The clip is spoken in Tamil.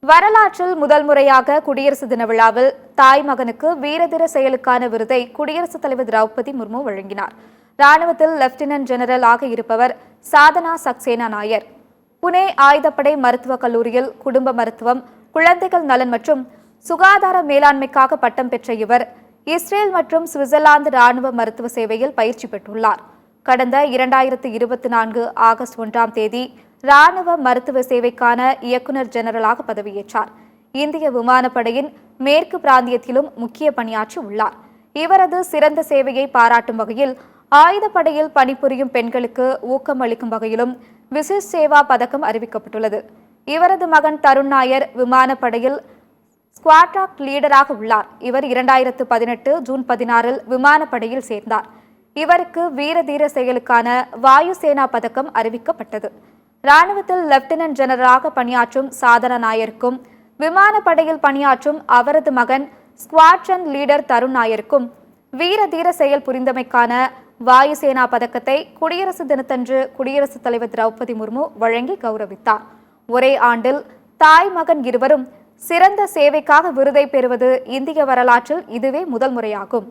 வரலாற்றில் முதல் முறையாக குடியரசு தின விழாவில் தாய் மகனுக்கு வீரதீர செயலுக்கான விருதை குடியரசுத் தலைவர் திரௌபதி முர்மு வழங்கினார். ராணுவத்தில் லெப்டினன்ட் ஜெனரல் ஆக இருப்பவர் சாதனா சக்சேனா நாயர். புனே ஆயுதப்படை மருத்துவக் கல்லூரியில் குடும்ப மருத்துவம், குழந்தைகள் நலன் மற்றும் சுகாதார மேலாண்மைக்காக பட்டம் பெற்ற இவர் இஸ்ரேல் மற்றும் சுவிட்சர்லாந்து ராணுவ மருத்துவ சேவையில் பயிற்சி பெற்றுள்ளார். கடந்த 2024 ஆகஸ்ட் 1ஆம் தேதி ராணுவ மருத்துவ சேவைக்கான இயக்குநர் ஜெனரலாக பதவியேற்றார். இந்திய விமானப்படையின் மேற்கு பிராந்தியத்திலும் முக்கிய பணியாற்றி உள்ளார். இவரது சிறந்த சேவையை பாராட்டும் வகையில் ஆயுதப்படையில் பணிபுரியும் பெண்களுக்கு ஊக்கம் அளிக்கும் வகையிலும் விசிஷ் சேவா பதக்கம் அறிவிக்கப்பட்டுள்ளது. இவரது மகன் தருண் நாயர் விமானப்படையில் ஸ்குவாட்ராக் லீடராக உள்ளார். இவர் 2018 ஜூன் 16 விமானப்படையில் சேர்ந்தார். இவருக்கு வீரதீர செயலுக்கான வாயு சேனா பதக்கம் அறிவிக்கப்பட்டது. ராணுவத்தில் லெப்டினன்ட் ஜெனரலாக பணியாற்றும் சாதனா நாயருக்கும் விமானப்படையில் பணியாற்றும் அவரது மகன் ஸ்குவாட்ரன் லீடர் தருண் நாயருக்கும் வீரதீர செயல் புரிந்தமைக்கான வாயுசேனா பதக்கத்தை குடியரசு தினத்தன்று குடியரசுத் தலைவர் திரௌபதி முர்மு வழங்கி கௌரவித்தார். ஒரே ஆண்டில் தாய் மகன் இருவரும் சிறந்த சேவைக்காக விருதை பெறுவது இந்திய வரலாற்றில் இதுவே முதல் முறையாகும்.